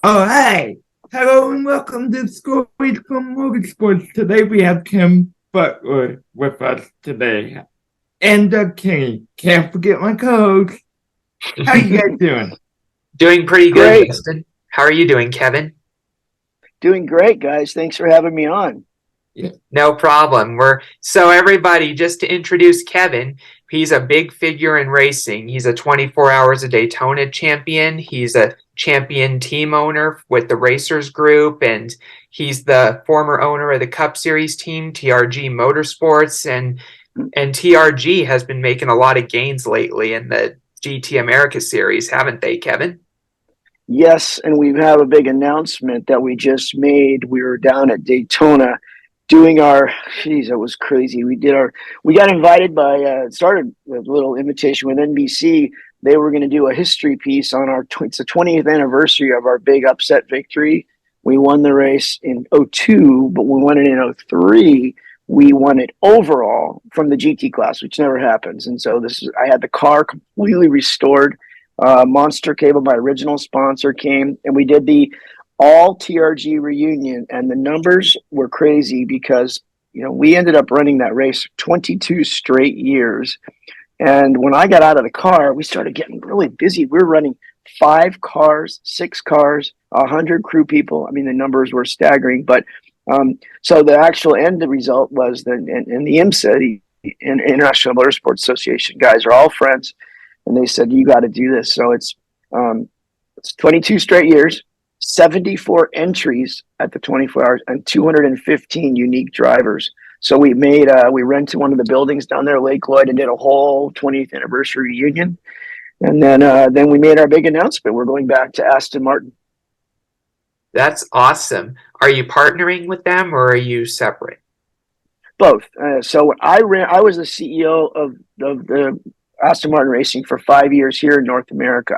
Oh, hey! Hello and welcome to Stories from Motorsports. Today we have Kim Butler with us today. And Kenny. Can't forget my co-host. How you guys doing? Doing pretty good, Great. Justin. How are you doing, Kevin? Doing great, guys. Thanks for having me on. Yeah. No problem. So everybody, just to introduce Kevin, he's a big figure in racing. He's a 24 Hours of Daytona champion. He's a champion team owner with the Racers Group, and he's the former owner of the Cup Series team, TRG Motorsports, and TRG has been making a lot of gains lately in the GT America Series, haven't they, Kevin? Yes, and we have a big announcement that we just made. We were down at Daytona doing it was crazy. We got invited it started with a little invitation with NBC. They were going to do a history piece on it's the 20th anniversary of our big upset victory. We won the race in '02, but we won it in '03. We won it overall from the GT class, which never happens. And so I had the car completely restored. Monster Cable, my original sponsor, came and we did the all TRG reunion, and the numbers were crazy because we ended up running that race 22 straight years. And when I got out of the car, we started getting really busy. We were running 5 cars, 6 cars, 100 crew people. I mean, the numbers were staggering. But so the actual end result was that in the IMSA, the International Motorsports Association guys are all friends, and they said you got to do this. So it's 22 straight years, 74 entries at the 24 hours, and 215 unique drivers. So we rented one of the buildings down there, Lake Lloyd, and did a whole 20th anniversary reunion. And then we made our big announcement. We're going back to Aston Martin. That's awesome. Are you partnering with them or are you separate? Both. So I was the CEO of the Aston Martin Racing for 5 years here in North America.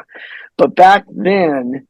But back then,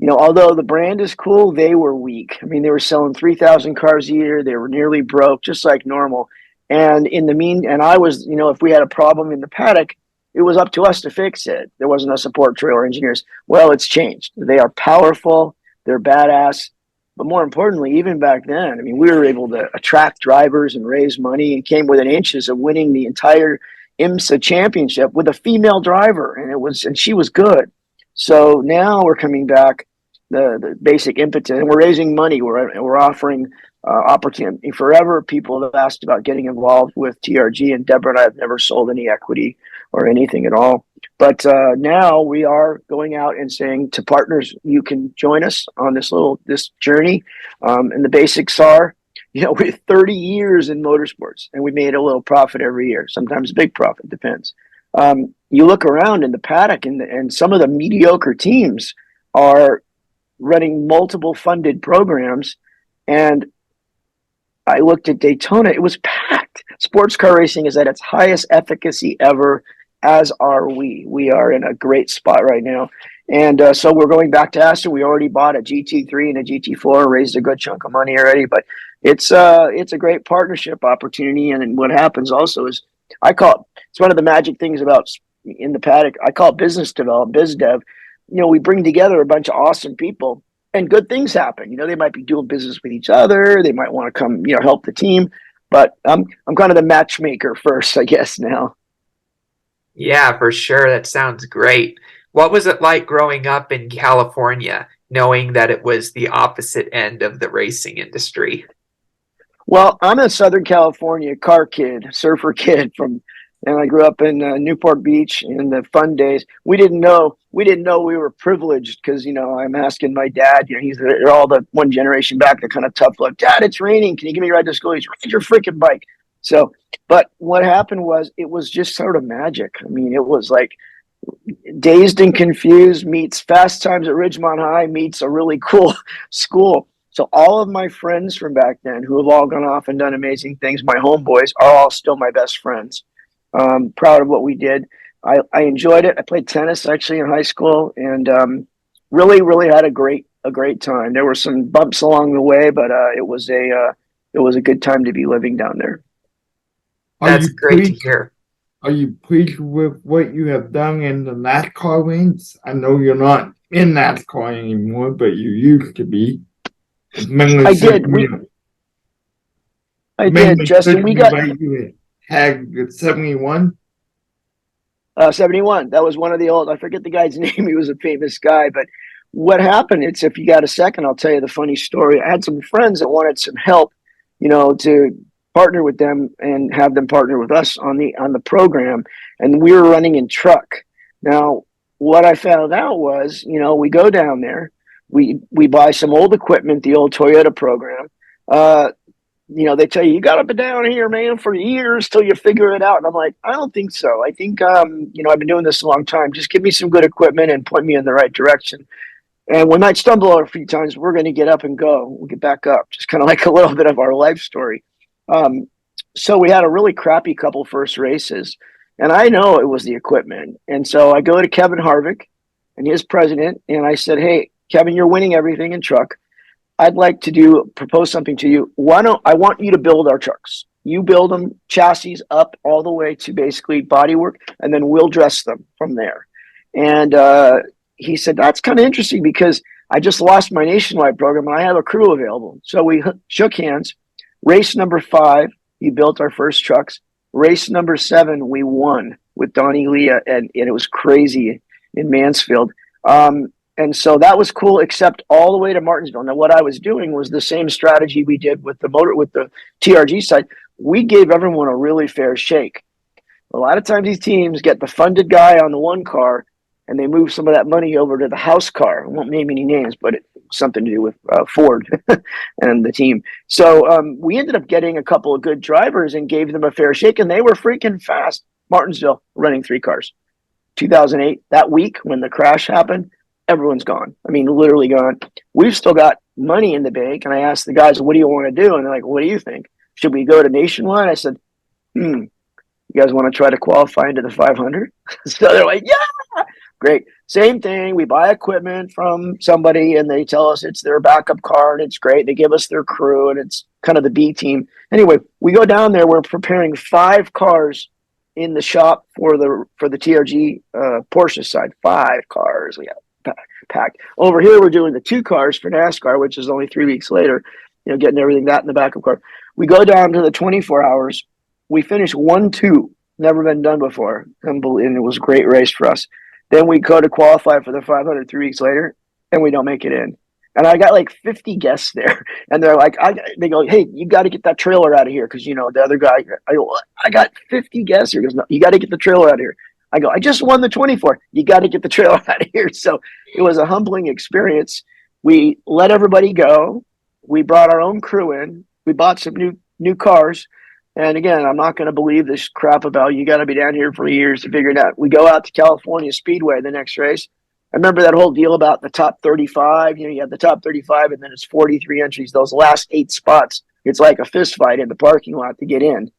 although the brand is cool, they were weak. I mean, they were selling 3,000 cars a year. They were nearly broke, just like normal. And I was, if we had a problem in the paddock, it was up to us to fix it. There wasn't a support trail or engineers. Well, it's changed. They are powerful. They're badass. But more importantly, even back then, I mean, we were able to attract drivers and raise money and came within inches of winning the entire IMSA championship with a female driver. And she was good. So now we're coming back, the basic impetus, and we're raising money. We're offering opportunity. Forever, people have asked about getting involved with TRG, and Deborah and I have never sold any equity or anything at all. But now we are going out and saying to partners, you can join us on this journey. And the basics are, we're 30 years in motorsports, and we made a little profit every year. Sometimes a big profit, depends. You look around in the paddock, and some of the mediocre teams are running multiple funded programs. And I looked at Daytona; it was packed. Sports car racing is at its highest efficacy ever, as are we. We are in a great spot right now. And so we're going back to Aston. We already bought a GT3 and a GT4, raised a good chunk of money already. But it's a great partnership opportunity. And what happens also is it's one of the magic things about in the paddock. I call it business development, biz dev. We bring together a bunch of awesome people, and good things happen. They might be doing business with each other. They might want to come, help the team. But I'm kind of the matchmaker first, I guess now. Yeah, for sure. That sounds great. What was it like growing up in California, knowing that it was the opposite end of the racing industry? Well, I'm a Southern California car kid, surfer kid and I grew up in Newport Beach in the fun days. We didn't know we were privileged because I'm asking my dad. They're all the one generation back. They're kind of tough. Look, Dad, it's raining. Can you give me a ride to school? He's ride your freaking bike. So, but what happened was it was just sort of magic. I mean, it was like Dazed and Confused meets Fast Times at Ridgemont High meets a really cool school. So all of my friends from back then, who have all gone off and done amazing things, my homeboys, are all still my best friends. Proud of what we did. I enjoyed it. I played tennis actually in high school, and really, really had a great time. There were some bumps along the way, but it was a good time to be living down there. Are That's you great to pleased? hear. Are you pleased with what you have done in the NASCAR ranks? I know you're not in NASCAR anymore, but you used to be. I did. I did, Mainly Justin. We pushing got about you had the 71. 71. That was one of the old. I forget the guy's name. He was a famous guy. But what happened? It's if you got a second, I'll tell you the funny story. I had some friends that wanted some help, to partner with them and have them partner with us on the program, and we were running in truck. Now, what I found out was, we go down there, we buy some old equipment, the old Toyota program. They tell you, you got to be down here, man, for years till you figure it out. And I'm like, I don't think so. I think, I've been doing this a long time. Just give me some good equipment and point me in the right direction. And we might stumble a few times. We're going to get up and go. We'll get back up. Just kind of like a little bit of our life story. So we had a really crappy couple first races. And I know it was the equipment. And so I go to Kevin Harvick and his president. And I said, hey, Kevin, you're winning everything in truck. I'd like to propose something to you. I want you to build our trucks. You build them chassis up all the way to basically bodywork, and then we'll dress them from there. And he said, that's kind of interesting because I just lost my nationwide program and I have a crew available. So we shook hands. Race number 5, he built our first trucks. Race number 7, we won with Donnie Leah, and it was crazy in Mansfield. And so that was cool, except all the way to Martinsville. Now, what I was doing was the same strategy we did with the TRG side. We gave everyone a really fair shake. A lot of times these teams get the funded guy on the one car, and they move some of that money over to the house car. I won't name any names, but it's something to do with Ford and the team. So we ended up getting a couple of good drivers and gave them a fair shake, and they were freaking fast. Martinsville running 3 cars. 2008, that week when the crash happened, everyone's gone. I mean, literally gone. We've still got money in the bank. And I asked the guys, what do you want to do? And they're like, what do you think? Should we go to nationwide? I said, you guys want to try to qualify into the 500? So they're like, yeah, great. Same thing. We buy equipment from somebody and they tell us it's their backup car and it's great. They give us their crew and it's kind of the B team. Anyway, we go down there. We're preparing 5 cars in the shop for the TRG Porsche side. 5 cars. We have packed. Over here, we're doing the 2 cars for NASCAR, which is only 3 weeks later, getting everything that in the backup car. We go down to the 24 hours. We finish 1-2, never been done before. And it was a great race for us. Then we go to qualify for the 500 3 weeks later, and we don't make it in. And I got like 50 guests there. And they're like, they go, hey, you got to get that trailer out of here. Because, the other guy, I go, I got 50 guests here. He goes, no, you got to get the trailer out of here. I go, I just won the 24. You got to get the trailer out of here. So it was a humbling experience. We let everybody go. We brought our own crew in. We bought some new cars. And again, I'm not going to believe this crap about you got to be down here for years to figure it out. We go out to California Speedway the next race. I remember that whole deal about the top 35. You have the top 35 and then it's 43 entries. Those last 8 spots, it's like a fist fight in the parking lot to get in.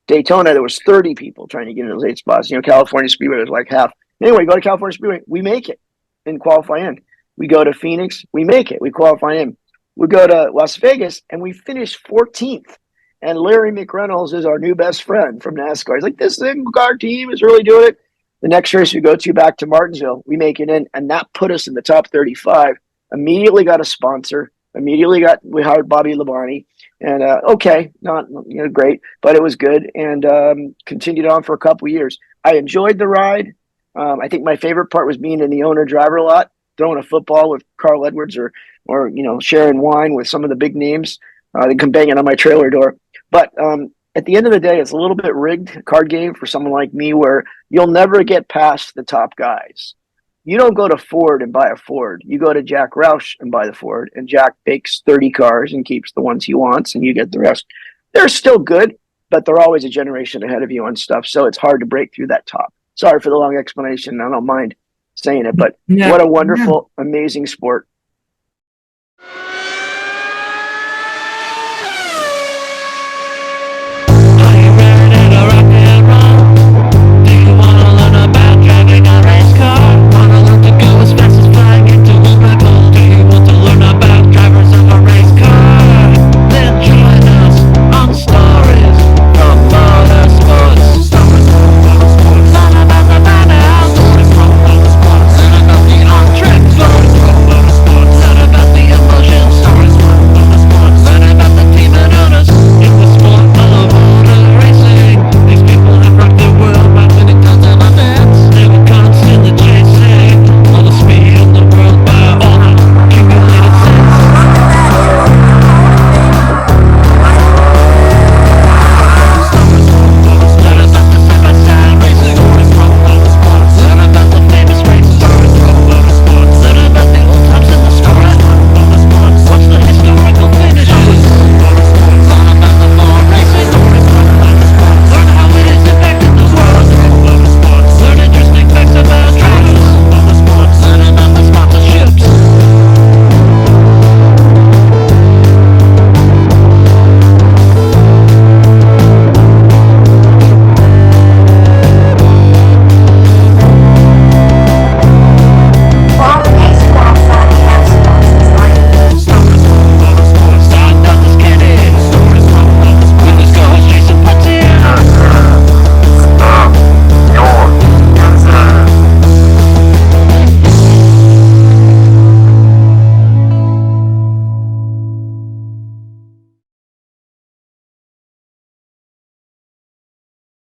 Daytona, there was 30 people trying to get in those 8 spots. California Speedway was like half. Anyway, go to California Speedway, we make it and qualify in. We go to Phoenix, we make it, we qualify in. We go to Las Vegas, and we finish 14th. And Larry McReynolds is our new best friend from NASCAR. He's like, this car team is really doing it. The next race we go to back to Martinsville, we make it in, and that put us in the top 35. Immediately got a sponsor. We hired Bobby Labonte. And not great, but it was good, and continued on for a couple years. I enjoyed the ride. I think my favorite part was being in the owner-driver lot, throwing a football with Carl Edwards, or sharing wine with some of the big names. They come banging on my trailer door. But at the end of the day, it's a little bit rigged card game for someone like me, where you'll never get past the top guys. You don't go to Ford and buy a Ford. You go to Jack Roush and buy the Ford, and Jack bakes 30 cars and keeps the ones he wants, and you get the rest. They're still good, but they're always a generation ahead of you on stuff, so it's hard to break through that top. Sorry for the long explanation. I don't mind saying it, but what a wonderful, amazing sport.